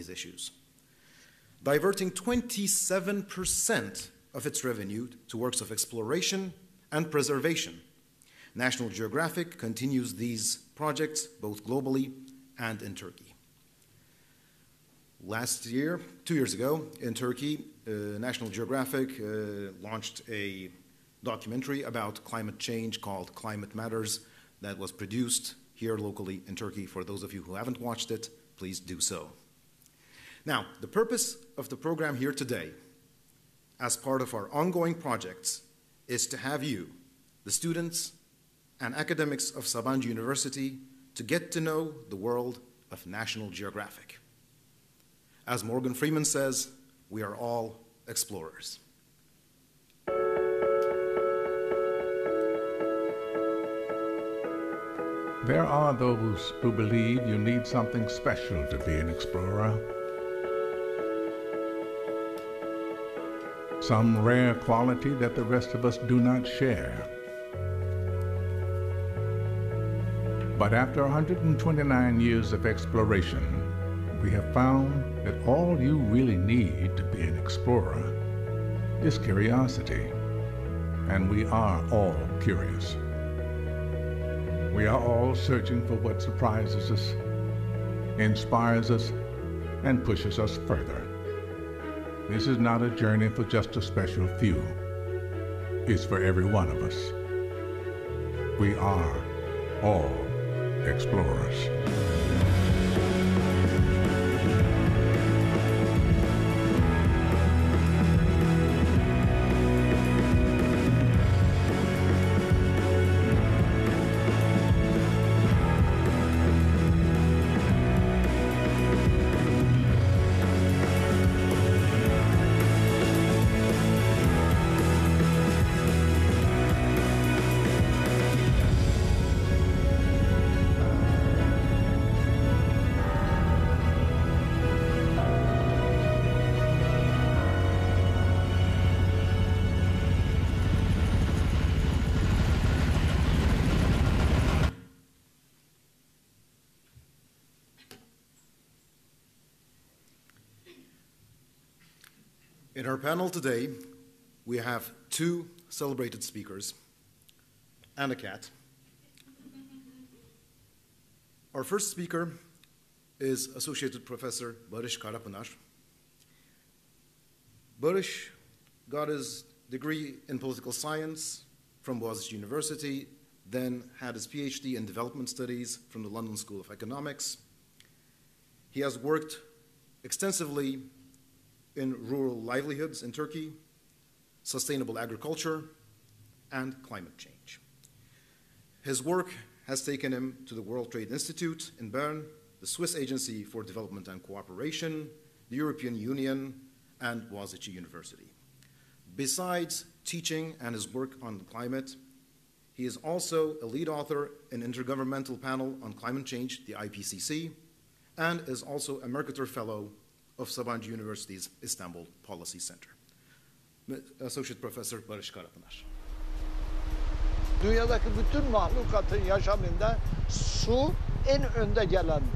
these issues, diverting 27% of its revenue to works of exploration and preservation. National Geographic continues these projects both globally and in Turkey. Last year, 2 years ago, in Turkey, National Geographic launched a documentary about climate change called Climate Matters that was produced here locally in Turkey. For those of you who haven't watched it, please do so. Now, the purpose of the program here today, as part of our ongoing projects, is to have you, the students and academics of Sabancı University, to get to know the world of National Geographic. As Morgan Freeman says, we are all explorers. There are those who believe you need something special to be an explorer. Some rare quality that the rest of us do not share. But after 129 years of exploration, we have found that all you really need to be an explorer is curiosity. And we are all curious. We are all searching for what surprises us, inspires us, and pushes us further. This is not a journey for just a special few. It's for every one of us. We are all explorers. In our panel today, we have two celebrated speakers and a cat. Our first speaker is Associate Professor Barış Karapınar. Barış got his degree in political science from Boğaziçi University, then had his PhD in development studies from the London School of Economics. He has worked extensively in rural livelihoods in Turkey, sustainable agriculture, and climate change. His work has taken him to the World Trade Institute in Bern, the Swiss Agency for Development and Cooperation, the European Union, and Boğaziçi University. Besides teaching and his work on climate, he is also a lead author in Intergovernmental Panel on Climate Change, the IPCC, and is also a Mercator Fellow of Sabancı University's Istanbul Policy Center. Associate Professor Barış Karapınar. Dünyadaki bütün mahlukatın yaşamında su en önde gelendir.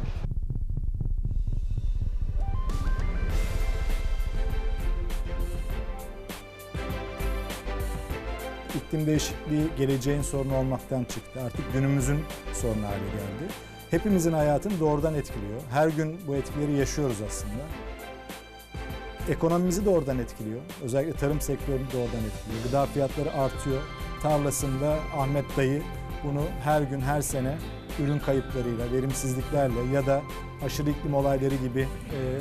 İklim değişikliği geleceğin sorunu olmaktan çıktı. Artık günümüzün sorunu haline geldi. Hepimizin hayatını doğrudan etkiliyor. Her gün bu etkileri yaşıyoruz aslında. Ekonomimizi doğrudan etkiliyor. Özellikle tarım sektörünü doğrudan etkiliyor. Gıda fiyatları artıyor. Tarlasında Ahmet dayı bunu her gün, her sene ürün kayıplarıyla, verimsizliklerle ya da aşırı iklim olayları gibi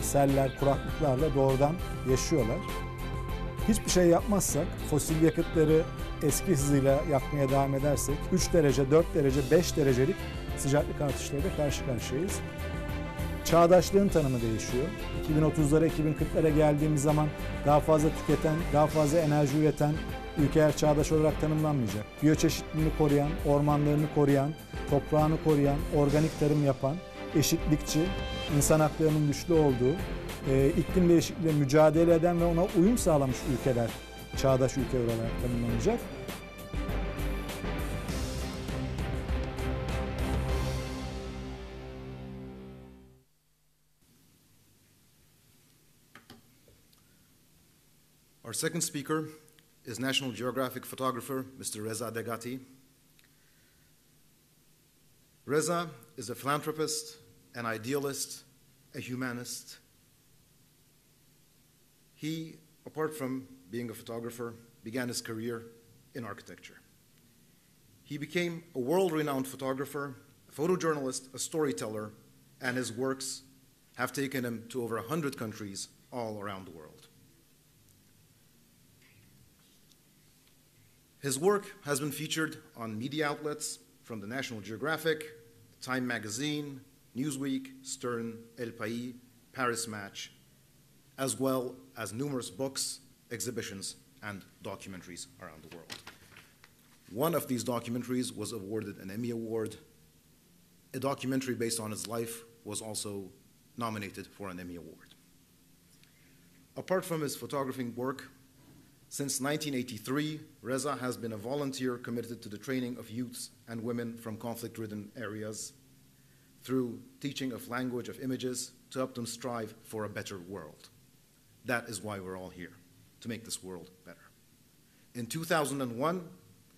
seller, kuraklıklarla doğrudan yaşıyorlar. Hiçbir şey yapmazsak, fosil yakıtları eski hızıyla yakmaya devam edersek 3 derece, 4 derece, 5 derecelik sıcaklık artışlarıyla karşı karşıyayız. Çağdaşlığın tanımı değişiyor. 2030'lara, 2040'lara geldiğimiz zaman daha fazla tüketen, daha fazla enerji üreten ülkeler çağdaş olarak tanımlanmayacak. Biyoçeşitliliğini koruyan, ormanlarını koruyan, toprağını koruyan, organik tarım yapan, eşitlikçi, insan haklarının güçlü olduğu, iklim değişikliğiyle mücadele eden ve ona uyum sağlamış ülkeler çağdaş ülkeler olarak tanımlanacak. Our second speaker is National Geographic photographer, Mr. Reza Deghati. Reza is a philanthropist, an idealist, a humanist. He, apart from being a photographer, began his career in architecture. He became a world-renowned photographer, a photojournalist, a storyteller, and his works have taken him to over 100 countries all around the world. His work has been featured on media outlets from the National Geographic, Time Magazine, Newsweek, Stern, El País, Paris Match, as well as numerous books, exhibitions, and documentaries around the world. One of these documentaries was awarded an Emmy Award. A documentary based on his life was also nominated for an Emmy Award. Apart from his photographing work, since 1983, Reza has been a volunteer committed to the training of youths and women from conflict-ridden areas through teaching of language of images to help them strive for a better world. That is why we're all here, to make this world better. In 2001,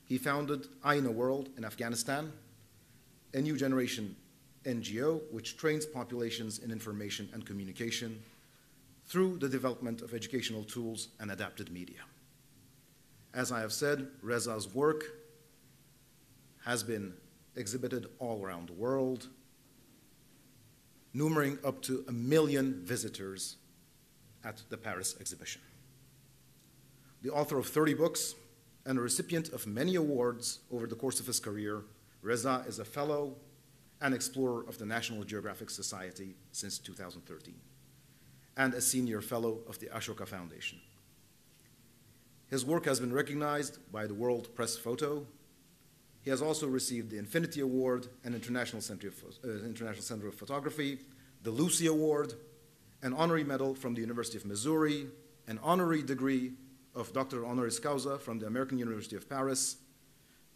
he founded Aina World in Afghanistan, a new generation NGO which trains populations in information and communication through the development of educational tools and adapted media. As I have said, Reza's work has been exhibited all around the world, numbering up to 1 million visitors at the Paris exhibition. The author of 30 books and a recipient of many awards over the course of his career, Reza is a fellow and explorer of the National Geographic Society since 2013, and a senior fellow of the Ashoka Foundation. His work has been recognized by the World Press Photo. He has also received the Infinity Award and International Center of Photography, the Lucy Award, an honorary medal from the University of Missouri, an honorary degree of Doctor Honoris Causa from the American University of Paris,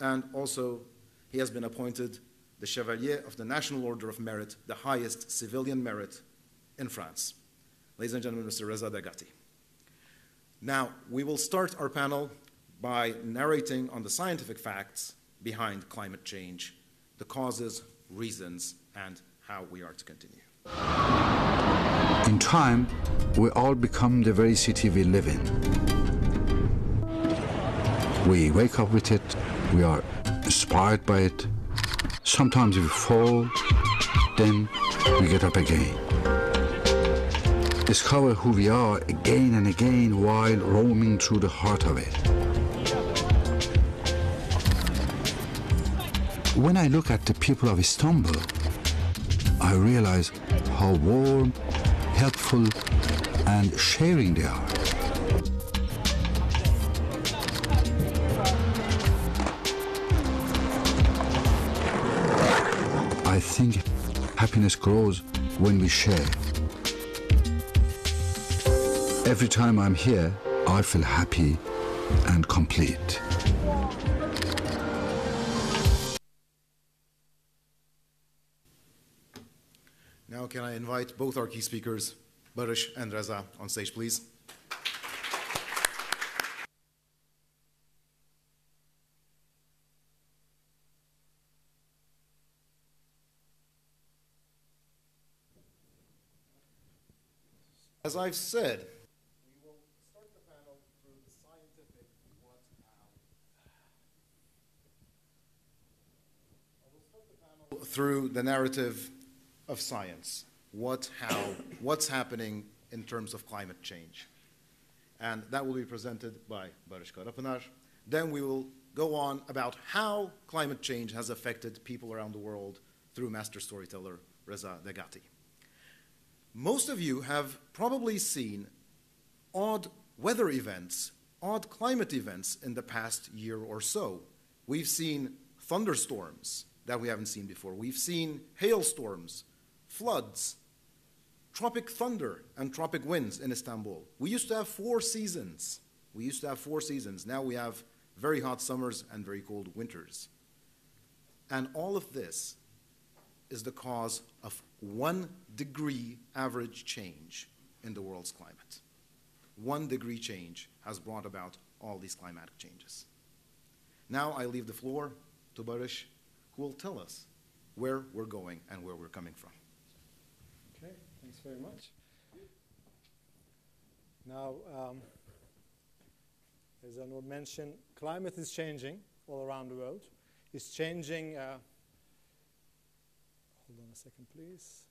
and also he has been appointed the Chevalier of the National Order of Merit, the highest civilian merit in France. Ladies and gentlemen, Mr. Reza Deghati. Now, we will start our panel by narrating on the scientific facts behind climate change, the causes, reasons, and how we are to continue. In time, we all become the very city we live in. We wake up with it, we are inspired by it. Sometimes we fall, then we get up again. Discover who we are again and again while roaming through the heart of it. When I look at the people of Istanbul, I realize how warm, helpful, and sharing they are. I think happiness grows when we share. Every time I'm here, I feel happy and complete. Now can I invite both our key speakers, Barış and Reza, on stage, please. As I've said, we will start the panel through the scientific what, how. I will start the panel through the narrative of science. What, how, what's happening in terms of climate change. And that will be presented by Barış Karapınar. Then we will go on about how climate change has affected people around the world through master storyteller Reza Deghati. Most of you have probably seen odd weather events, odd climate events in the past year or so. We've seen thunderstorms that we haven't seen before. We've seen hailstorms, floods, tropic thunder, and tropic winds in Istanbul. We used to have 4 seasons. Now we have very hot summers and very cold winters. And all of this is the cause of 1 degree average change in the world's climate. 1 degree change has brought about all these climatic changes. Now I leave the floor to Barış, who will tell us where we're going and where we're coming from. Okay, thanks very much. Now, as Anwar mentioned, climate is changing all around the world. It's changing. Hold on a second, please.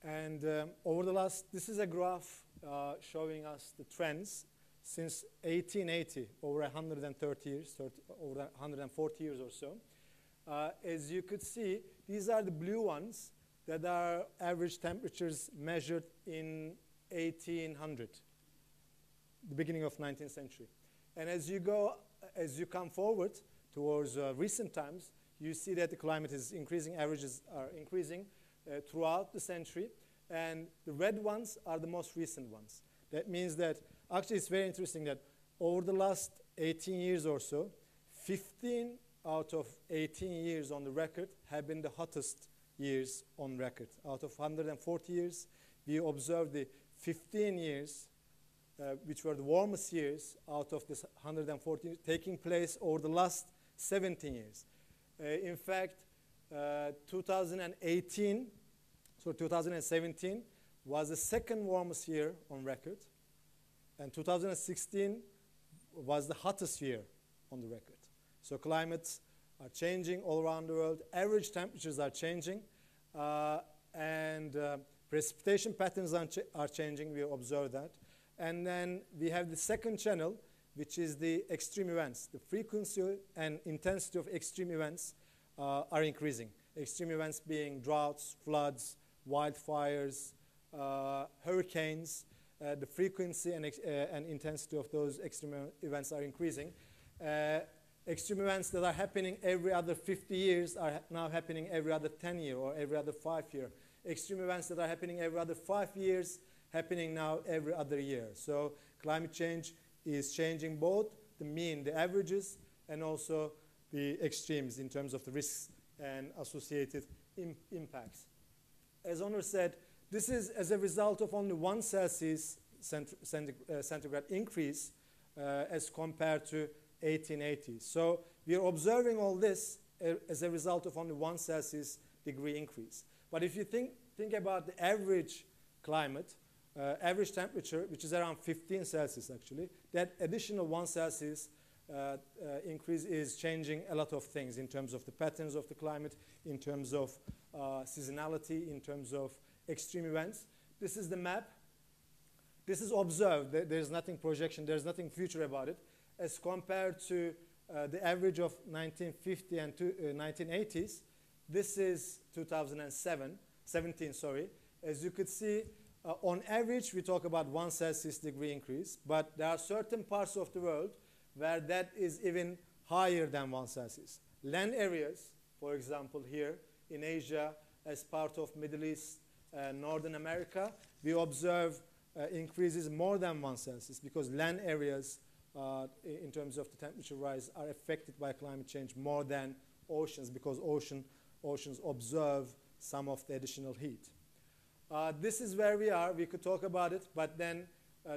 And over the last, this is a graph showing us the trends since 1880, over 130 years, over 140 years or so. As you could see, these are the blue ones that are average temperatures measured in 1800, the beginning of 19th century. And as you come forward towards recent times, you see that the climate is increasing, averages are increasing throughout the century, and the red ones are the most recent ones. That means that, actually it's very interesting that over the last 18 years or so, 15 out of 18 years on the record have been the hottest years on record. Out of 140 years, we observed the 15 years, which were the warmest years out of this 140 years, taking place over the last 17 years. In fact, 2017 was the second warmest year on record, and 2016 was the hottest year on the record. So climates are changing all around the world. Average temperatures are changing, and precipitation patterns are changing. We observe that. And then we have the second channel, which is the extreme events. The frequency and intensity of extreme events are increasing. Extreme events being droughts, floods, wildfires, hurricanes. The frequency and intensity of those extreme events are increasing. Extreme events that are happening every other 50 years are now happening every other 10 years or every other 5 years. Extreme events that are happening every other 5 years happening now every other year. So climate change is changing both the mean, the averages, and also the extremes in terms of the risks and associated impacts. As Onur said, this is as a result of only 1 Celsius centigrade increase as compared to 1880. So we are observing all this as a result of only 1 Celsius degree increase. But if you think about the average climate, average temperature, which is around 15 Celsius actually, that additional 1 Celsius increase is changing a lot of things in terms of the patterns of the climate, in terms of seasonality, in terms of extreme events. This is the map. This is observed. There's nothing projection. There's nothing future about it. As compared to the average of 1950 and 1980s, this is 2017, sorry. As you could see, on average, we talk about 1 Celsius degree increase, but there are certain parts of the world where that is even higher than 1 Celsius. Land areas, for example, here in Asia, as part of Middle East, Northern America, we observe increases more than 1 Celsius because land areas, in terms of the temperature rise, are affected by climate change more than oceans because oceans observe some of the additional heat. This is where we are. We could talk about it, but then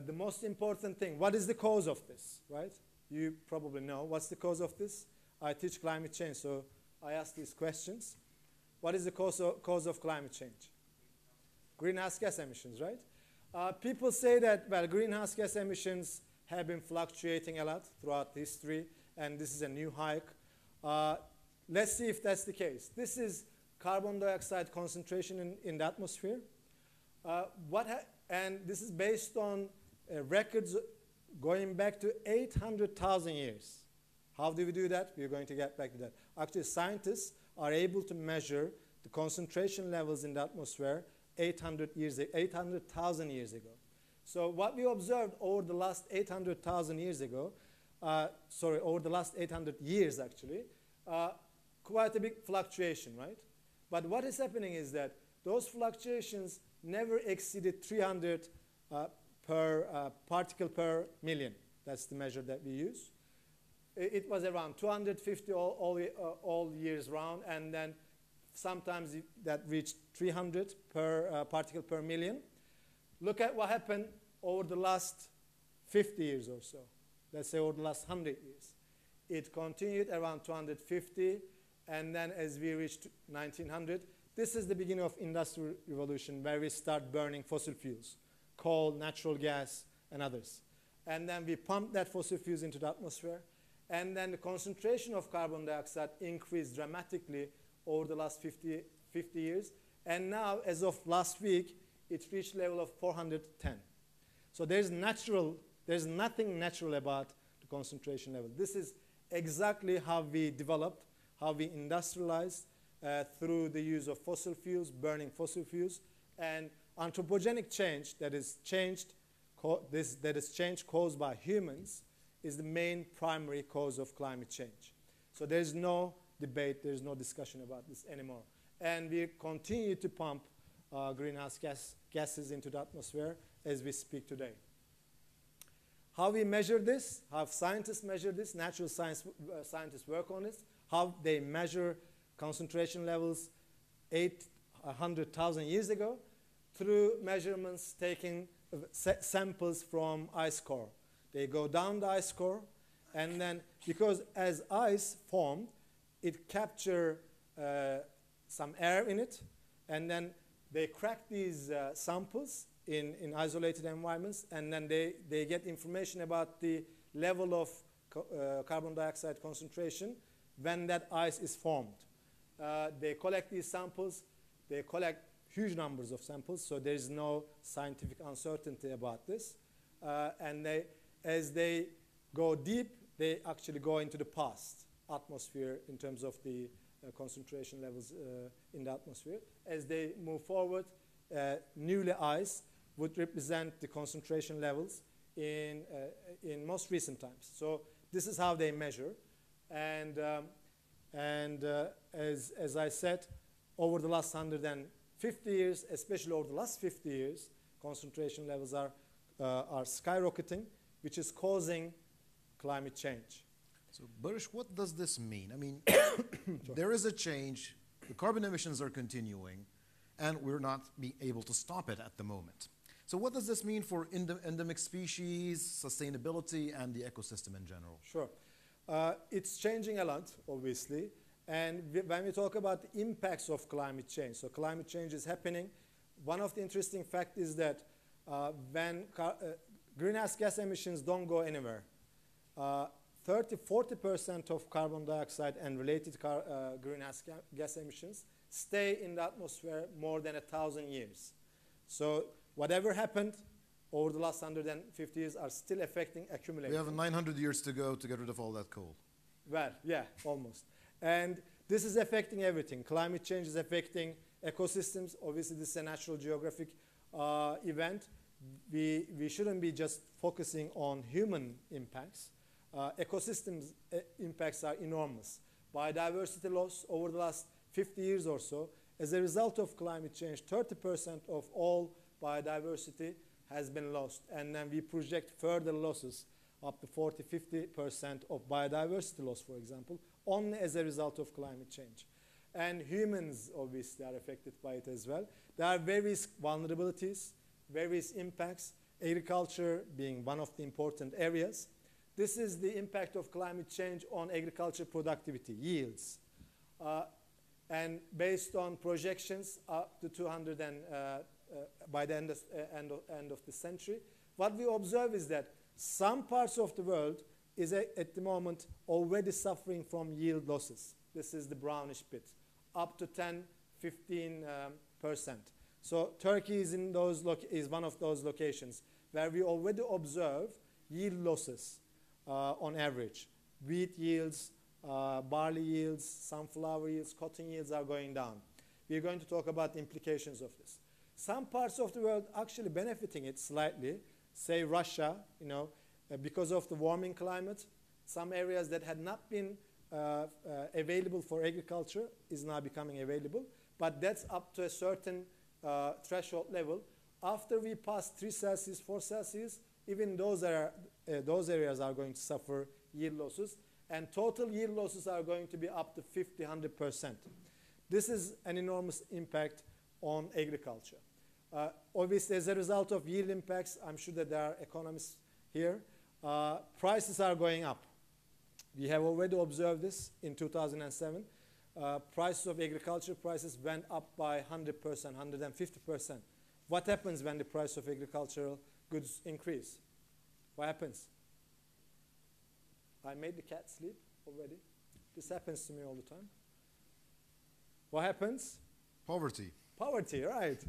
the most important thing, what is the cause of this, right? You probably know. What's the cause of this? I teach climate change, so I ask these questions. What is the cause of climate change? Greenhouse gas emissions, right? People say that, well, greenhouse gas emissions have been fluctuating a lot throughout history, and this is a new hike. Let's see if that's the case. This is carbon dioxide concentration in the atmosphere. And this is based on records going back to 800,000 years. How do we do that? We're going to get back to that. Actually, scientists are able to measure the concentration levels in the atmosphere 800,000 years ago. So what we observed over the last 800,000 years ago, over the last 800 years actually, quite a big fluctuation, right? But what is happening is that those fluctuations never exceeded 300 per particle per million. That's the measure that we use. it was around 250 all years round, and then sometimes that reached 300 per particle per million. Look at what happened over the last 50 years or so. Let's say over the last 100 years. It continued around 250, and then as we reached 1900, this is the beginning of Industrial Revolution, where we start burning fossil fuels, coal, natural gas, and others. And then we pump that fossil fuels into the atmosphere, and then the concentration of carbon dioxide increased dramatically over the last 50 years. And now, as of last week, it reached level of 410. So there's nothing natural about the concentration level. This is exactly how we developed, how we industrialized through the use of fossil fuels, burning fossil fuels, and anthropogenic change that is change caused by humans is the main primary cause of climate change. So there's no debate, there's no discussion about this anymore. And we continue to pump greenhouse gases into the atmosphere as we speak today. How we measure this, how scientists measure this, natural scientists work on this, how they measure concentration levels 800,000 years ago through measurements taking samples from ice core. They go down the ice core, and then because as ice formed, it captured some air in it, and then they crack these samples in isolated environments, and then they get information about the level of carbon dioxide concentration when that ice is formed. They collect these samples. They collect huge numbers of samples, so there is no scientific uncertainty about this. And as they go deep, they actually go into the past atmosphere in terms of the concentration levels in the atmosphere. As they move forward, newly ice would represent the concentration levels in most recent times. So this is how they measure. And as I said, over the last 150 years, especially over the last 50 years, concentration levels are skyrocketing, which is causing climate change. So, Barış, what does this mean? I mean, there is a change, the carbon emissions are continuing, and we're not being able to stop it at the moment. So what does this mean for endemic species, sustainability, and the ecosystem in general? Sure. It's changing a lot, obviously. And when we talk about the impacts of climate change, so climate change is happening. One of the interesting facts is that when greenhouse gas emissions don't go anywhere, 40% of carbon dioxide and related greenhouse gas emissions stay in the atmosphere more than 1,000 years. So whatever happened over the last 150 years are still affecting accumulation. We have 900 years to go to get rid of all that coal. Well, yeah, almost. And this is affecting everything. Climate change is affecting ecosystems. Obviously, this is a natural geographic event. We shouldn't be just focusing on human impacts. Ecosystems impacts are enormous. Biodiversity loss over the last 50 years or so, as a result of climate change, 30% of all biodiversity has been lost. And then we project further losses, up to 40–50% of biodiversity loss, for example, only as a result of climate change. And humans, obviously, are affected by it as well. There are various vulnerabilities, various impacts, agriculture being one of the important areas. This is the impact of climate change on agriculture productivity, yields. And based on projections up to 200 by the end of the century, what we observe is that some parts of the world is at the moment already suffering from yield losses. This is the brownish bit, up to 10–15%. So Turkey is one of those locations where we already observe yield losses on average. Wheat yields, barley yields, sunflower yields, cotton yields are going down. We're going to talk about the implications of this. Some parts of the world actually benefiting it slightly, say Russia, because of the warming climate. Some areas that had not been available for agriculture is now becoming available, but that's up to a certain threshold level. After we pass 3 Celsius, 4 Celsius, even those areas are going to suffer yield losses. and total yield losses are going to be up to 50, 100%. This is an enormous impact on agriculture. Obviously, as a result of yield impacts, I'm sure that there are economists here, prices are going up. We have already observed this in 2007. Prices of agriculture prices went up by 100%, 150%. What happens when the price of agricultural goods increase? What happens? I made the cat sleep already. This happens to me all the time. What happens? Poverty. Poverty, right.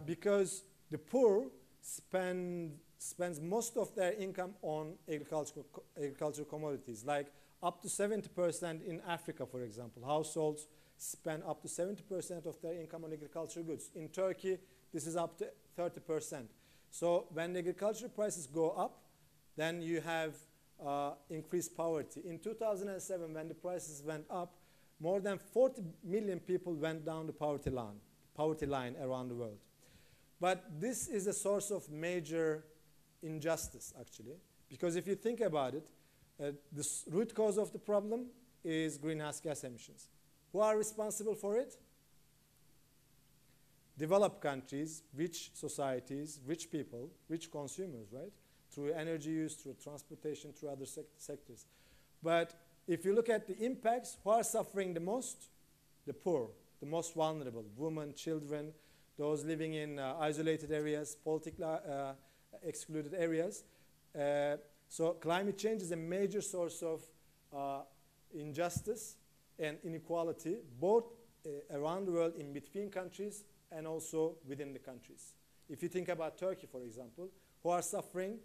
Because the poor spends most of their income on agricultural commodities, like up to 70% in Africa, for example. Households spend up to 70% of their income on agricultural goods. In Turkey, this is up to 30%. So when the agricultural prices go up, then you have increased poverty. In 2007, when the prices went up, more than 40 million people went down the poverty line around the world. But this is a source of major injustice, actually, because if you think about it, the root cause of the problem is greenhouse gas emissions. Who are responsible for it? Developed countries, rich societies, rich people, rich consumers, right? Through energy use, through transportation, through other sectors. But if you look at the impacts, who are suffering the most? The poor, the most vulnerable, women, children, those living in isolated areas, politically excluded areas. So climate change is a major source of injustice and inequality, both around the world, in between countries, and also within the countries. If you think about Turkey, for example, who are suffering?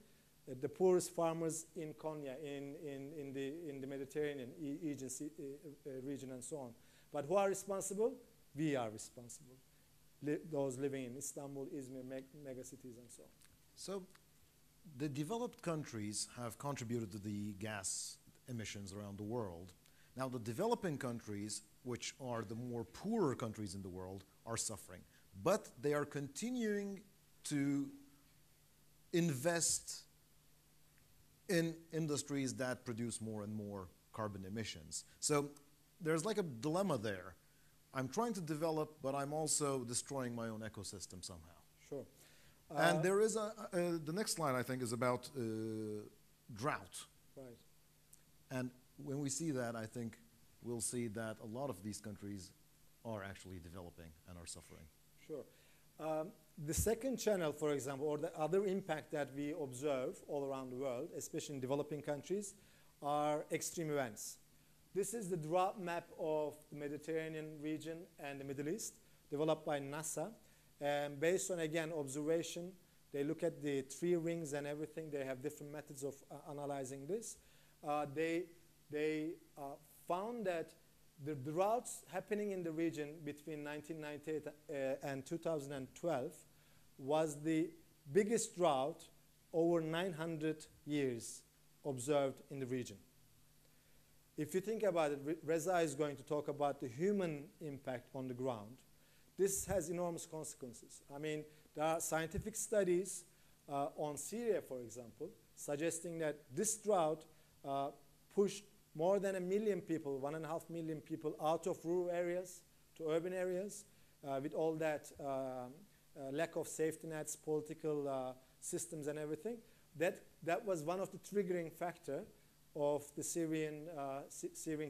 The poorest farmers in Konya, in the Mediterranean region, and so on. But who are responsible? We are responsible. Those living in Istanbul, Izmir, megacities, and so on. So the developed countries have contributed to the gas emissions around the world. Now the developing countries, which are the more poorer countries in the world, are suffering. But they are continuing to invest in industries that produce more and more carbon emissions. So there's like a dilemma there. I'm trying to develop, but I'm also destroying my own ecosystem somehow. Sure. And there is the next slide, I think, is about drought. Right. And when we see that, I think we'll see that a lot of these countries are actually developing and are suffering. Sure. The second channel, for example, or the other impact that we observe all around the world, especially in developing countries, are extreme events. This is the drought map of the Mediterranean region and the Middle East, developed by NASA. And based on, again, observation, they look at the tree rings and everything. They have different methods of analyzing this. They found that the droughts happening in the region between 1998 and 2012 was the biggest drought over 900 years observed in the region. If you think about it, Reza is going to talk about the human impact on the ground. This has enormous consequences. I mean, there are scientific studies on Syria, for example, suggesting that this drought pushed more than 1 million people, 1.5 million people out of rural areas to urban areas with all that lack of safety nets, political systems and everything. That was one of the triggering factor of the Syrian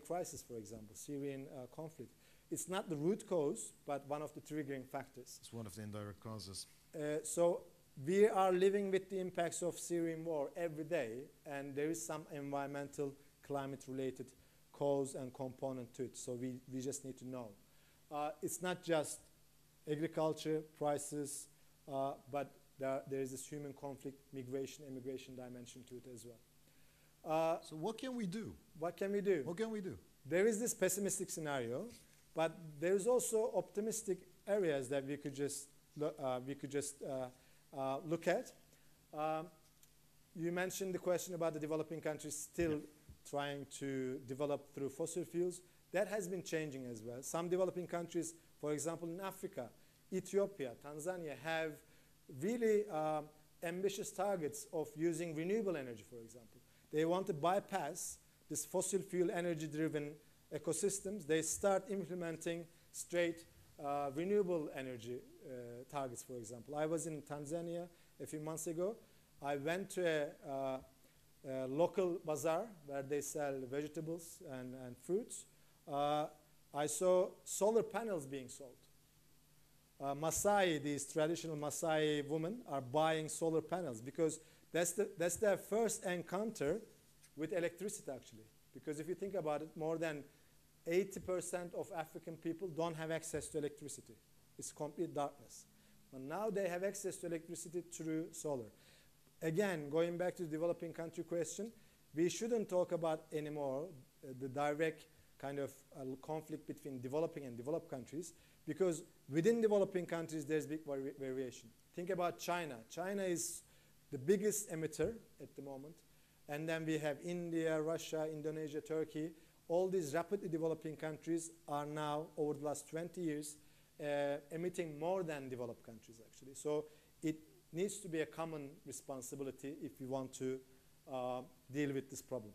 crisis, for example, Syrian conflict. It's not the root cause, but one of the triggering factors. It's one of the indirect causes. So we are living with the impacts of Syrian war every day, and there is some environmental, climate-related cause and component to it. So we just need to know. It's not just agriculture, prices, but there is this human conflict, migration, immigration dimension to it as well. So what can we do? What can we do? What can we do? There is this pessimistic scenario, but there's also optimistic areas that we could just look at. You mentioned the question about the developing countries still trying to develop through fossil fuels. That has been changing as well. Some developing countries, for example, in Africa, Ethiopia, Tanzania, have really ambitious targets of using renewable energy, for example. They want to bypass this fossil fuel energy-driven ecosystems, they start implementing straight renewable energy targets, for example. I was in Tanzania a few months ago. I went to a local bazaar where they sell vegetables and fruits. I saw solar panels being sold. Maasai, these traditional Maasai women, are buying solar panels because that's their first encounter with electricity, actually. Because if you think about it, more than 80% of African people don't have access to electricity. It's complete darkness. But now they have access to electricity through solar. Again, going back to the developing country question, we shouldn't talk about anymore the direct kind of conflict between developing and developed countries, because within developing countries there's big variation. Think about China. China is the biggest emitter at the moment. And then we have India, Russia, Indonesia, Turkey. All these rapidly developing countries are now, over the last 20 years, emitting more than developed countries, actually. So it needs to be a common responsibility if we want to deal with this problem.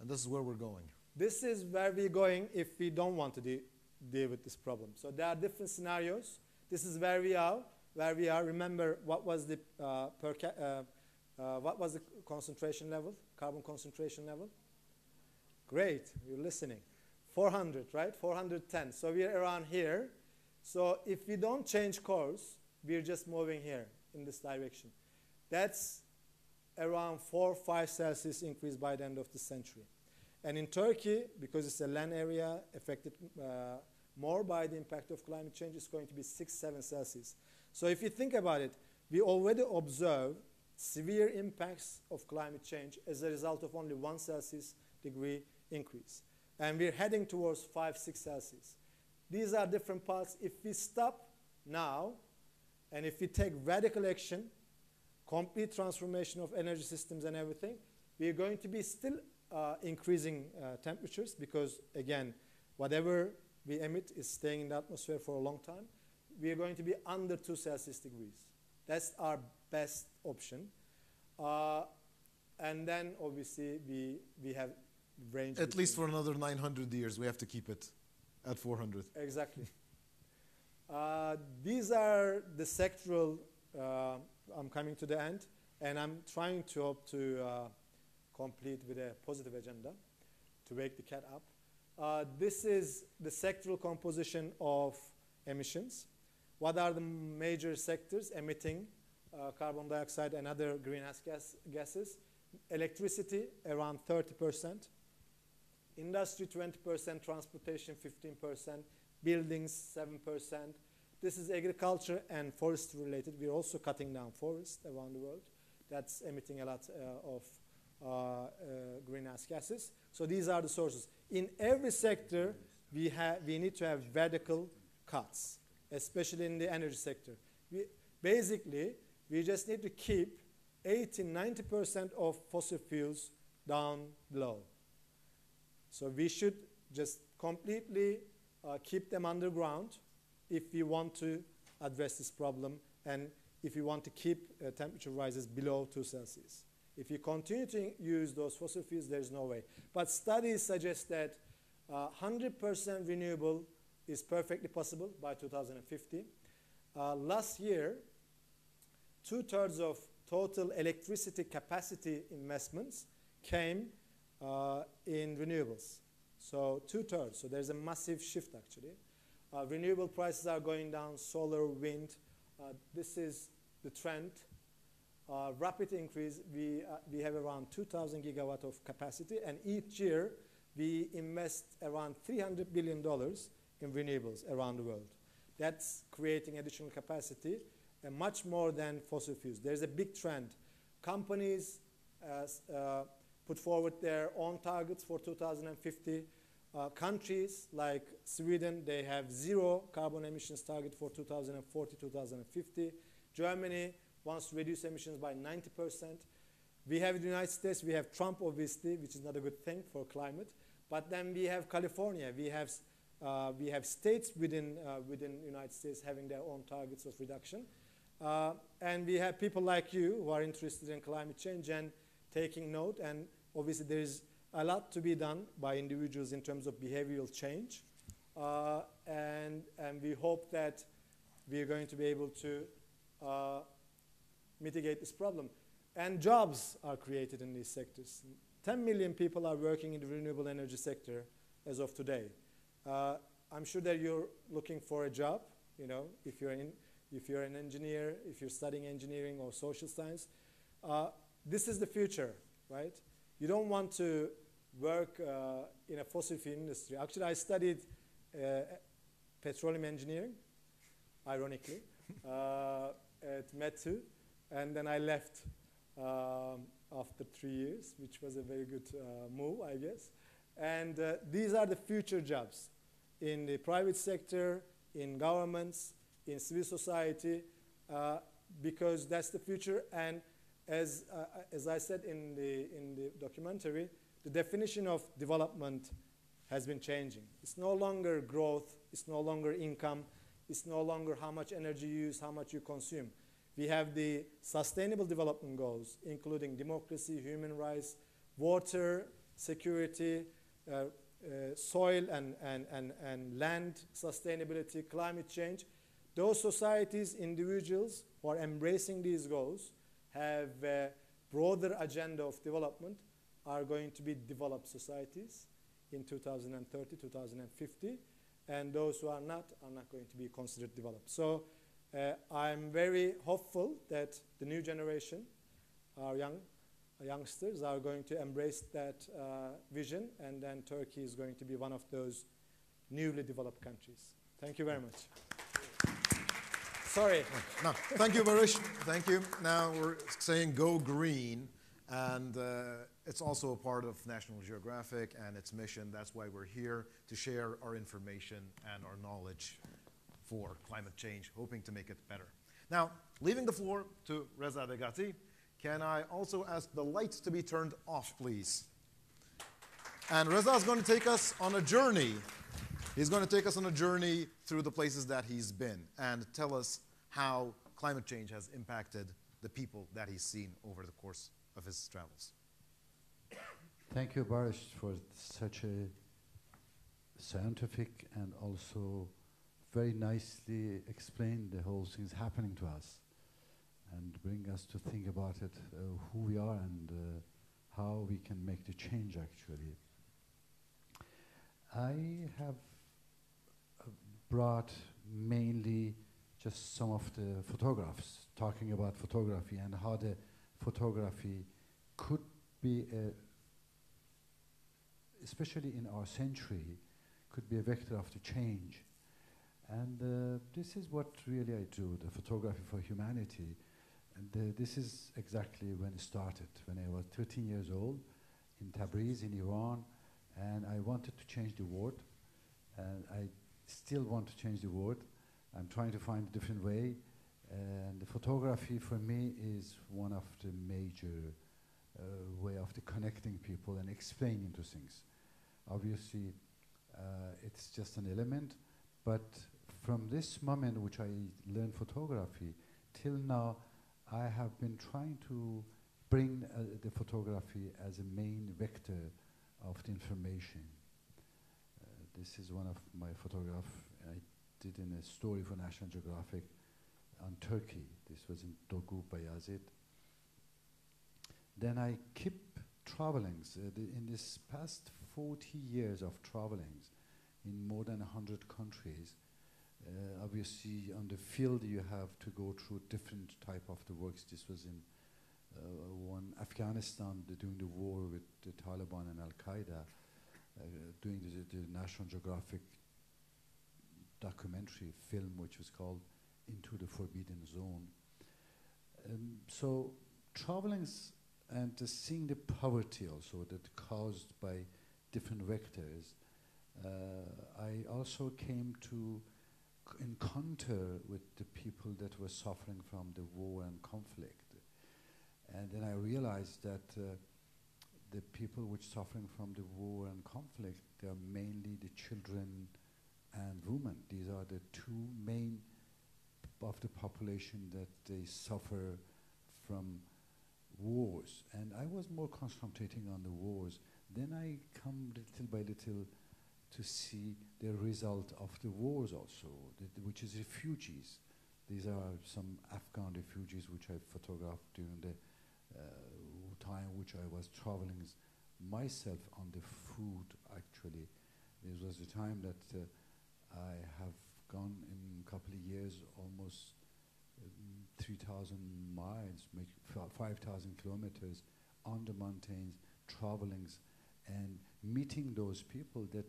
And this is where we're going. This is where we're going if we don't want to deal with this problem. So there are different scenarios. This is where we are. Remember, what was the what was the concentration level, carbon concentration level? Great, you're listening. 400, right? 410. So we're around here. So if we don't change course, we're just moving here in this direction. That's around 4 or 5 Celsius increase by the end of the century. And in Turkey, because it's a land area affected more by the impact of climate change, it's going to be 6, 7 Celsius. So if you think about it, we already observe severe impacts of climate change as a result of only 1 Celsius degree increase. And we're heading towards 5, 6 Celsius. These are different paths. If we stop now, and if we take radical action, complete transformation of energy systems and everything, we're going to be still increasing temperatures because, again, whatever we emit is staying in the atmosphere for a long time. We are going to be under 2 Celsius degrees. That's our best option. And then, obviously, we have range. At least for another 900 years, we have to keep it at 400. Exactly. These are the sectoral, I'm coming to the end, and I'm trying to hope to complete with a positive agenda to wake the cat up. This is the sectoral composition of emissions. What are the major sectors emitting carbon dioxide and other greenhouse gases? Electricity, around 30%. Industry, 20%. Transportation, 15%. Buildings, 7%. This is agriculture and forestry related. We're also cutting down forests around the world. That's emitting a lot of greenhouse gases. So these are the sources. In every sector, we need to have radical cuts, especially in the energy sector. Basically, we just need to keep 80–90% of fossil fuels down low. So we should just completely keep them underground if we want to address this problem and if we want to keep temperature rises below 2 Celsius. If you continue to use those fossil fuels, there's no way. But studies suggest that 100% renewable is perfectly possible by 2050. Last year, 2/3 of total electricity capacity investments came in renewables. So 2/3. So there's a massive shift, actually. Renewable prices are going down, solar, wind. This is the trend. Rapid increase. We have around 2,000 gigawatt of capacity, and each year we invest around $300 billion in renewables around the world. That's creating additional capacity, and much more than fossil fuels. There's a big trend. Companies put forward their own targets for 2050. Countries like Sweden, they have 0 carbon emissions target for 2040, 2050. Germany wants to reduce emissions by 90%. We have the United States, we have Trump, obviously, which is not a good thing for climate. But then we have California. We have states within the United States having their own targets of reduction. And we have people like you who are interested in climate change and taking note. And obviously there is a lot to be done by individuals in terms of behavioral change. And we hope that we are going to be able to mitigate this problem. And jobs are created in these sectors. 10 million people are working in the renewable energy sector as of today. I'm sure that you're looking for a job, you know, if you're an engineer, if you're studying engineering or social science. This is the future, right? You don't want to work in a fossil fuel industry. Actually, I studied petroleum engineering, ironically, at METU, and then I left after 3 years, which was a very good move, I guess. And these are the future jobs in the private sector, in governments, in civil society, because that's the future. And as I said in the documentary, the definition of development has been changing. It's no longer growth, it's no longer income, it's no longer how much energy you use, how much you consume. We have the sustainable development goals, including democracy, human rights, water, security, soil and land sustainability, climate change. Those societies, individuals who are embracing these goals have a broader agenda of development, are going to be developed societies in 2030, 2050, and those who are not going to be considered developed. So I'm very hopeful that the new generation, our youngsters, are going to embrace that vision, and then Turkey is going to be one of those newly developed countries. Thank you very much. Sorry. No, thank you, Barış. Thank you. Now we're saying go green, and it's also a part of National Geographic and its mission. That's why we're here, to share our information and our knowledge for climate change, hoping to make it better. Now, leaving the floor to Reza Deghati, can I also ask the lights to be turned off, please? And Reza is going to take us on a journey. He's going to take us on a journey through the places that he's been and tell us how climate change has impacted the people that he's seen over the course of his travels. Thank you, Barış, for such a scientific and also very nicely explain the whole things happening to us and bring us to think about it, who we are and how we can make the change actually. I have brought mainly just some of the photographs, talking about photography and how the photography could be, especially in our century, could be a vector of the change. And this is what really I do, the photography for humanity. And this is exactly when it started, when I was 13 years old in Tabriz in Iran, and I wanted to change the world, and I still want to change the world. I'm trying to find a different way, and the photography for me is one of the major way of the connecting people and explaining to things. Obviously, it's just an element, but from this moment which I learned photography till now, I have been trying to bring the photography as a main vector of the information. This is one of my photographs I did in a story for National Geographic on Turkey. This was in Dogu Bayazid. Then I keep traveling. In this past 40 years of traveling in more than 100 countries, obviously on the field you have to go through different type of the works. This was in one Afghanistan during the war with the Taliban and Al-Qaeda, doing the National Geographic documentary film which was called Into the Forbidden Zone. So traveling and seeing the poverty also that caused by different vectors, I also came to encounter with the people that were suffering from the war and conflict. And then I realized that the people which suffering from the war and conflict, they are mainly the children and women. These are the two main of the population that they suffer from wars. And I was more concentrating on the wars then I come little by little to see the result of the wars also, which is refugees. These are some Afghan refugees which I photographed during the time which I was traveling myself on the food, actually. This was the time that I have gone in a couple of years, almost 3,000 miles, 5,000 kilometers on the mountains, traveling and meeting those people that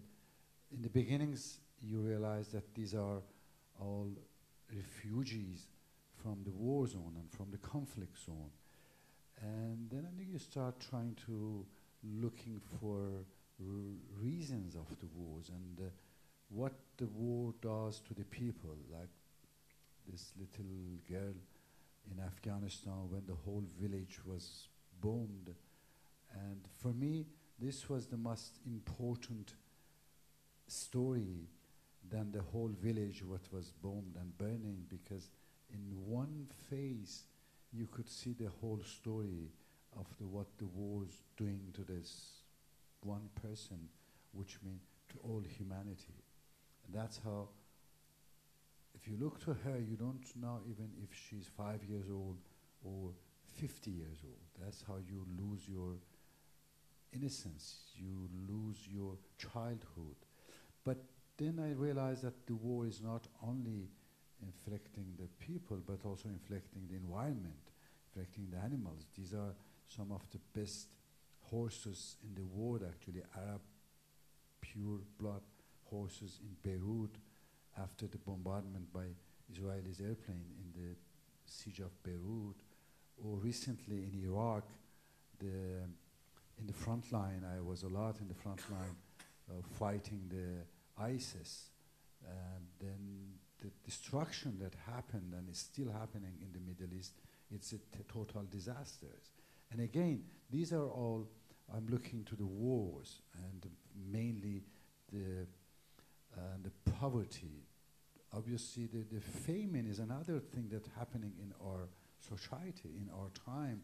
in the beginnings you realize that these are all refugees from the war zone and from the conflict zone. And then you start trying to looking for reasons of the wars and what the war does to the people, like this little girl in Afghanistan when the whole village was bombed. And for me, this was the most important story than the whole village what was bombed and burning, because in one phase you could see the whole story of what the war's doing to this one person, which means to all humanity. And that's how, if you look to her, you don't know even if she's 5 years old or 50 years old. That's how you lose your innocence, you lose your childhood. But then I realized that the war is not only inflicting the people, but also inflicting the environment, inflicting the animals. These are some of the best horses in the world, actually, Arab pure blood horses in Beirut after the bombardment by Israeli's airplane in the siege of Beirut, or recently in Iraq, in the front line. I was a lot in the front line fighting the ISIS. Then the destruction that happened and is still happening in the Middle East, it's a total disaster. And again, these are all, I'm looking to the wars and mainly the poverty. Obviously, the famine is another thing that's happening in our society, in our time,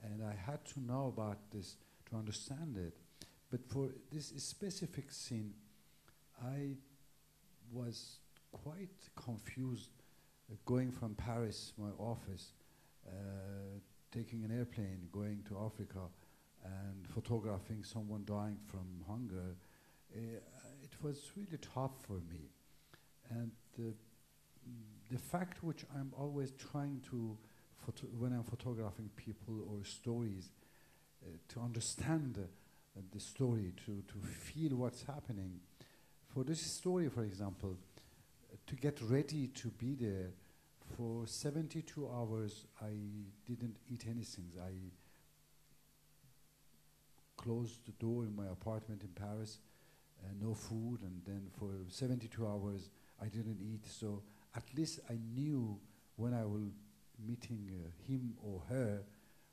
and I had to know about this to understand it. But for this specific scene, I was quite confused going from Paris, my office, taking an airplane, going to Africa, and photographing someone dying from hunger. It was really tough for me. And the fact which I'm always trying to, when I'm photographing people or stories, to understand the story, to feel what's happening. For this story, for example, to get ready to be there, for 72 hours I didn't eat anything. I closed the door in my apartment in Paris, no food, and then for 72 hours I didn't eat. So at least I knew when I will meeting him or her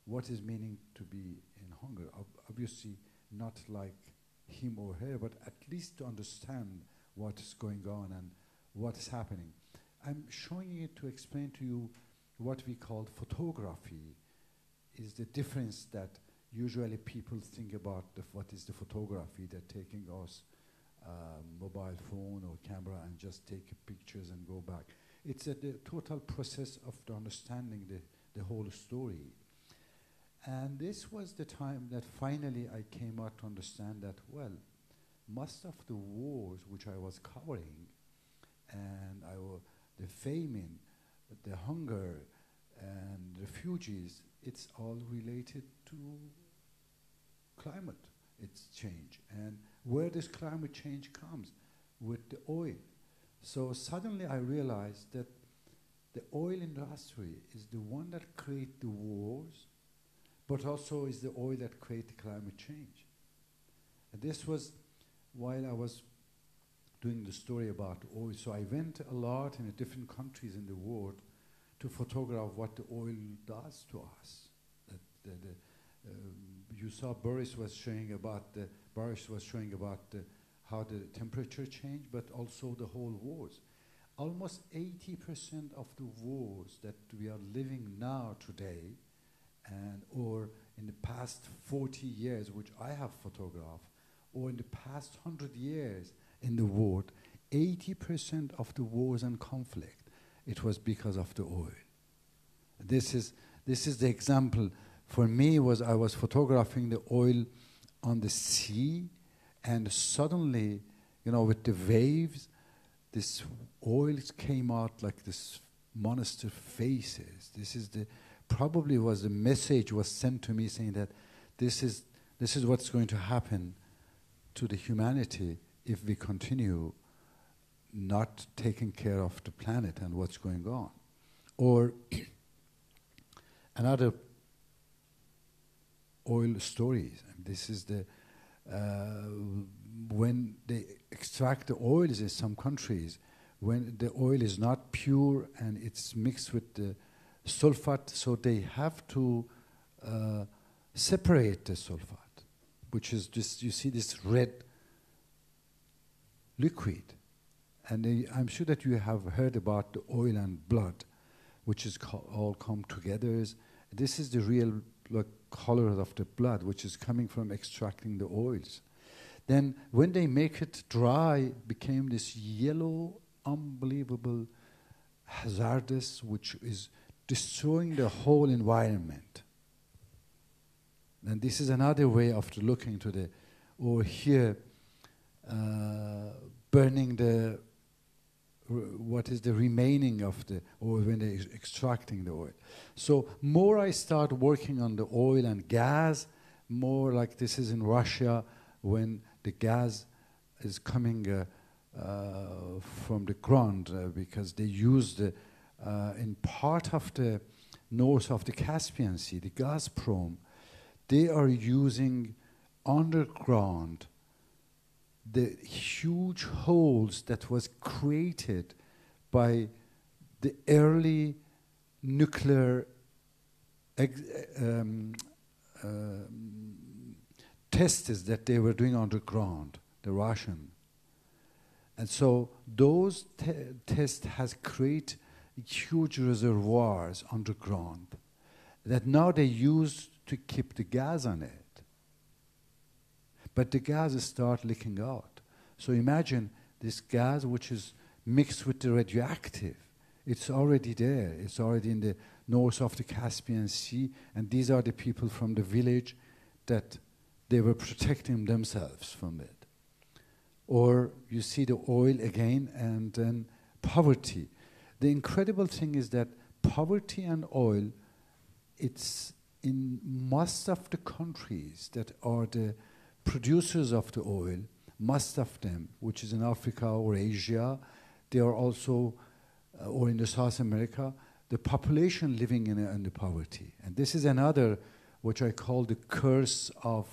what is meaning to be in hunger. Obviously not like him or her, but at least to understand what is going on and what is happening. I'm showing it to explain to you what we call photography is the difference that usually people think about what is the photography, they're taking us mobile phone or camera and just take pictures and go back. It's the total process of the understanding the whole story. And this was the time that finally I came out to understand that, well, most of the wars which I was covering and the famine, the hunger, and refugees, it's all related to climate, it's change. And where this climate change comes? With the oil. So suddenly I realized that the oil industry is the one that creates the wars, but also is the oil that creates the climate change. And this was while I was doing the story about oil. So I went a lot in different countries in the world to photograph what the oil does to us. You saw Barış was showing about how the temperature changed, but also the whole wars. Almost 80% of the wars that we are living now today, and or in the past 40 years, which I have photographed, or in the past 100 years in the world, 80% of the wars and conflict, it was because of the oil. This is the example. For me, I was photographing the oil on the sea, and suddenly, with the waves, this oil came out like this monster faces. Probably was the message was sent to me saying that this is what's going to happen to the humanity if we continue not taking care of the planet and what's going on. Or another oil stories. This is when they extract the oils in some countries, when the oil is not pure and it's mixed with the sulfate, so they have to separate the sulfate, which is you see this red liquid. And I'm sure that you have heard about the oil and blood, which is all come together. This is the real color of the blood, which is coming from extracting the oils. Then when they make it dry, became this yellow, unbelievable, hazardous, which is destroying the whole environment. And this is another way of looking to the, or here, burning what is the remaining of the oil when they're extracting the oil. So more I start working on the oil and gas, more like this is in Russia when the gas is coming from the ground because they use in part of the north of the Caspian Sea, the Gazprom, they are using underground the huge holes that was created by the early nuclear tests that they were doing underground, the Russian. And so those tests has created huge reservoirs underground that now they use to keep the gas on it. But the gases start leaking out. So imagine this gas which is mixed with the radioactive. It's already there. It's already in the north of the Caspian Sea. And these are the people from the village that they were protecting themselves from it. Or you see the oil again, and then poverty. The incredible thing is that poverty and oil, it's in most of the countries that are the producers of the oil, most of them, which is in Africa or Asia, they are also, or in the South America, the population living in the poverty. And this is another, which I call the curse of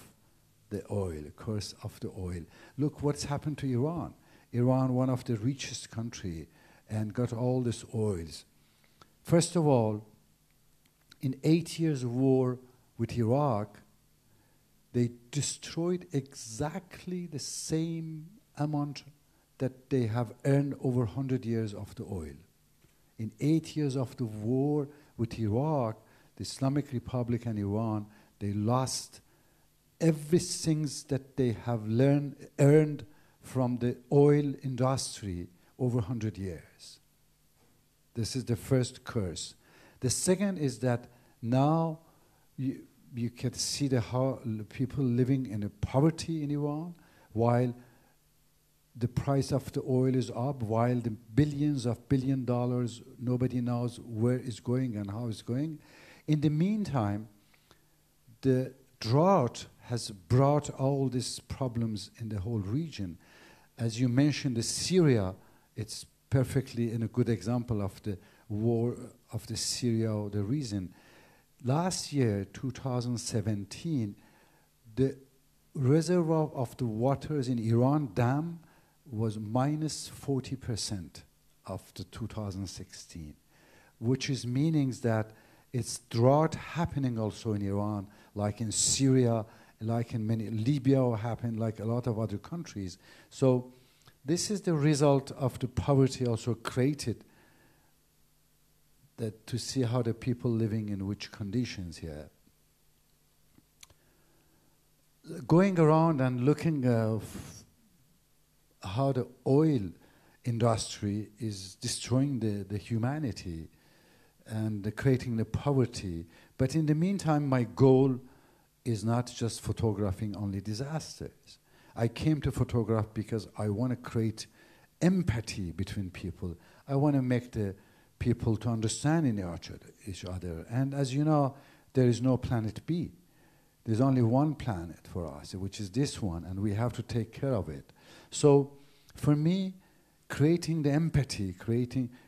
the oil, curse of the oil. Look what's happened to Iran. Iran, one of the richest country, and got all these oils. First of all, in 8 years of war with Iraq, they destroyed exactly the same amount that they have earned over 100 years of the oil. In 8 years of the war with Iraq, the Islamic Republic and Iran, they lost everything that they have earned from the oil industry over 100 years. This is the first curse. The second is that now you can see the people living in a poverty in Iran, while the price of the oil is up, while the billions of $billion, nobody knows where it's going and how it's going. In the meantime, the drought has brought all these problems in the whole region. As you mentioned, the Syria, it's perfectly in a good example of the war of the Syria, the reason. Last year, 2017, the reservoir of the waters in Iran dam was minus 40% of the 2016, which is meaning that it's drought happening also in Iran, like in Syria, like in many, Libya happened, like a lot of other countries. So this is the result of the poverty also created, that to see how the people living in which conditions here. going around and looking how the oil industry is destroying the humanity and creating the poverty. But in the meantime, my goal is not just photographing only disasters. I came to photograph because I want to create empathy between people. I want to make the people to understand each other. And as you know, there is no planet B. There's only one planet for us, which is this one, and we have to take care of it. So for me, creating the empathy,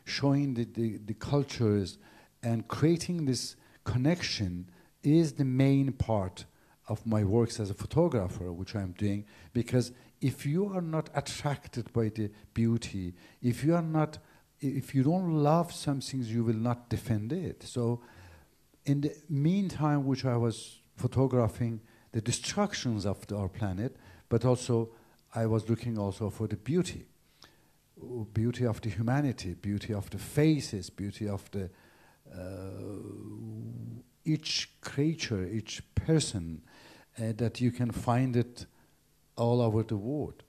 showing the cultures, and creating this connection is the main part of my works as a photographer, which I'm doing, because if you are not attracted by the beauty, if you don't love some things, you will not defend it. So in the meantime, which I was photographing the destructions of our planet, but also I was looking also for the beauty of the humanity, beauty of the faces, beauty of the each creature, each person, that you can find it all over the world.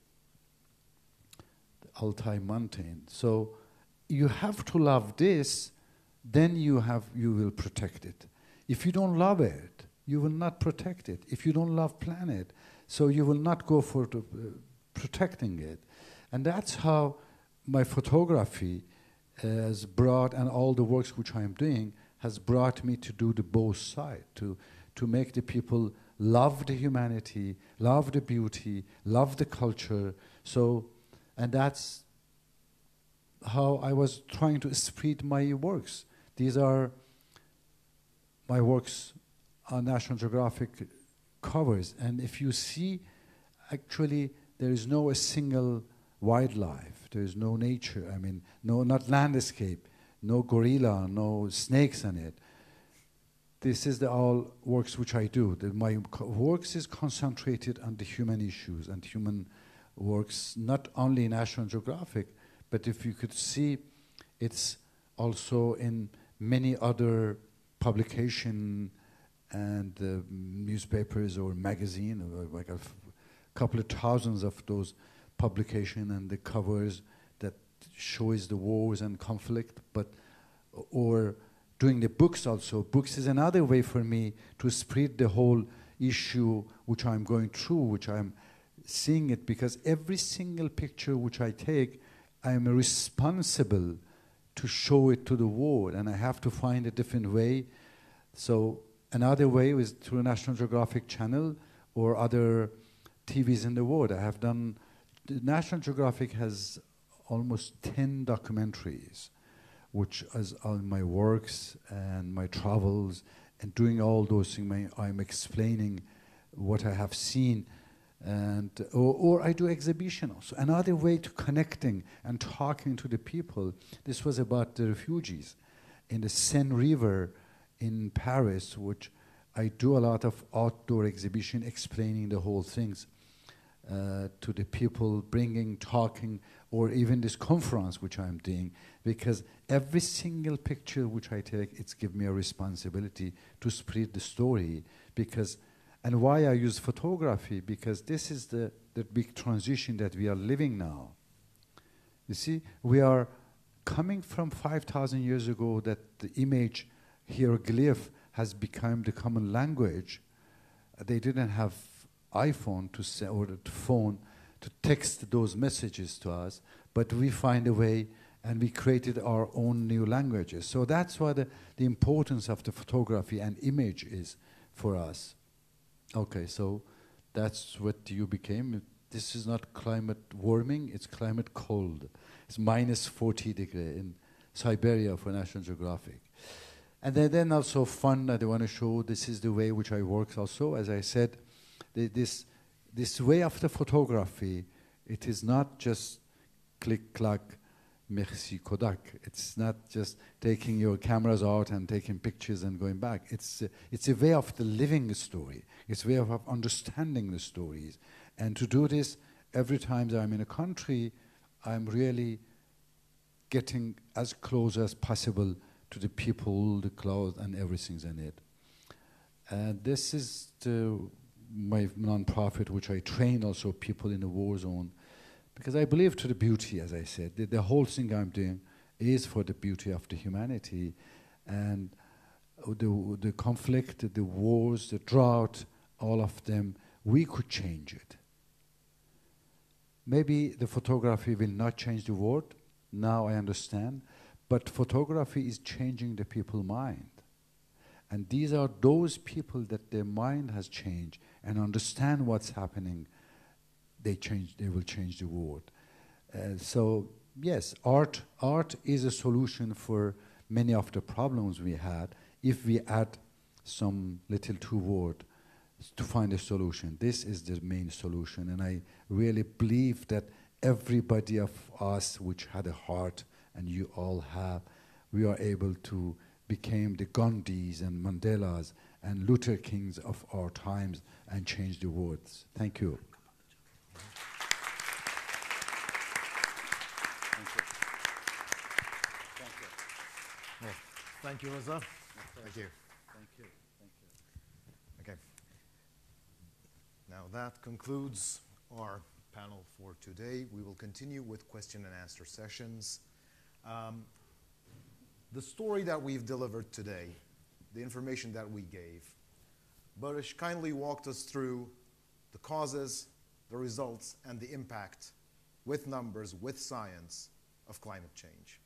The Altai mountain. So you have to love this, then you will protect it. If you don't love it, you will not protect it. If you don't love planet, so you will not go for protecting it. And that's how my photography has brought, and all the works which I am doing, has brought me to do the both sides, to make the people love the humanity, love the beauty, love the culture. So, and that's how I was trying to spread my works. These are my works on National Geographic covers. And if you see, actually, there is no a single wildlife. There is no nature. I mean, not landscape, no gorilla, no snakes in it. This is the all works which I do. My works is concentrated on the human issues and human works, not only National Geographic, but if you could see, it's also in many other publication and newspapers or magazine. Like a couple of thousands of those publication and the covers that shows the wars and conflict, or doing the books also. Books is another way for me to spread the whole issue which I'm going through, which I'm seeing it, because every single picture which I take, I'm responsible to show it to the world, and I have to find a different way. So another way is through a National Geographic channel or other TVs in the world. I have done, the National Geographic has almost 10 documentaries, which is on my works and my travels, and doing all those things, I'm explaining what I have seen, and or I do exhibition also. Another way to connecting and talking to the people. This was about the refugees in the Seine River in Paris, which I do a lot of outdoor exhibition explaining the whole things to the people, bringing, talking, or even this conference which I'm doing, because every single picture which I take, it's give me a responsibility to spread the story. Because, and why I use photography, because this is the big transition that we are living now. You see, we are coming from 5,000 years ago that the image hieroglyph has become the common language. They didn't have iPhone to say, or the phone to text those messages to us, but we find a way, and we created our own new languages. So that's why the importance of the photography and image is for us. Okay, so that's what you became. This is not climate warming, it's climate cold. It's minus 40 degrees in Siberia for National Geographic. And then also fun that I want to show, this is the way which I work also. As I said, this way of the photography, it is not just click, clack, merci, Kodak. It's not just taking your cameras out and taking pictures and going back. It's a way of the living the story. It's a way of understanding the stories. And to do this, every time that I'm in a country, I'm really getting as close as possible to the people, the clothes, and everything's in it. And this is my non-profit, which I train also people in the war zone, because I believe to the beauty, as I said. The whole thing I'm doing is for the beauty of the humanity, and the conflict, the wars, the drought, all of them, we could change it. Maybe the photography will not change the world, now I understand, but photography is changing the people's mind. And these are those people that their mind has changed and understand what's happening, they will change the world. So yes, art is a solution for many of the problems we had if we add some little two words to find a solution. This is the main solution, and I really believe that everybody of us which had a heart, and you all have, we are able to become the Gandhis and Mandelas and Luther Kings of our times and change the world. Thank you. Thank you, Reza. Thank you. Thank you. Thank you. Okay. Now that concludes our panel for today. We will continue with question and answer sessions. The story that we've delivered today, the information that we gave, Barış kindly walked us through the causes, the results, and the impact with numbers, with science, of climate change.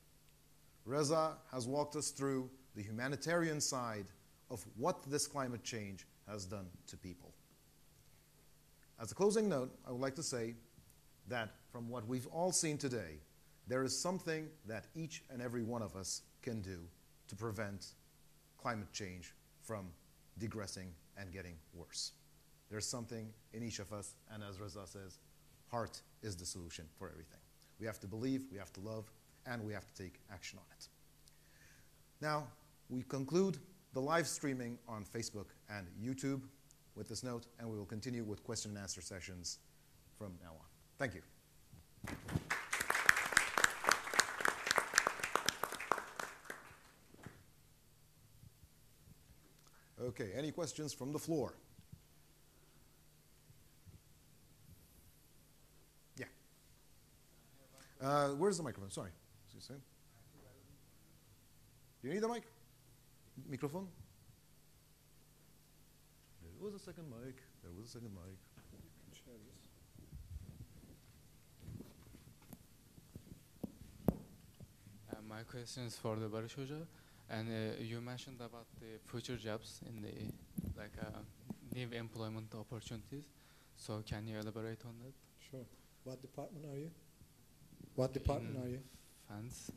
Reza has walked us through the humanitarian side of what this climate change has done to people. As a closing note, I would like to say that from what we've all seen today, there is something that each and every one of us can do to prevent climate change from digressing and getting worse. There's something in each of us, and as Reza says, heart is the solution for everything. We have to believe, we have to love, and we have to take action on it. Now, we conclude the live streaming on Facebook and YouTube with this note, and we will continue with question and answer sessions from now on. Thank you. Okay, any questions from the floor? Yeah. Where's the microphone? Sorry. Do you need the mic? Microphone? There was a second mic. There was a second mic. My question is for the Barış Hoca, and you mentioned about the future jobs in the new employment opportunities. So can you elaborate on that? Sure. What department are you? What department are you? Finance,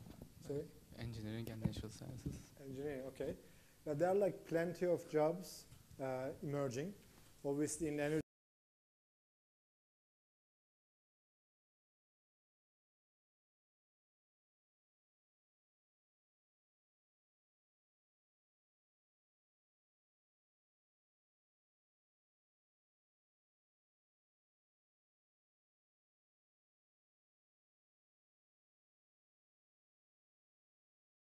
Sorry? engineering and natural sciences. Engineering, okay. Now there are like plenty of jobs emerging. Obviously in energy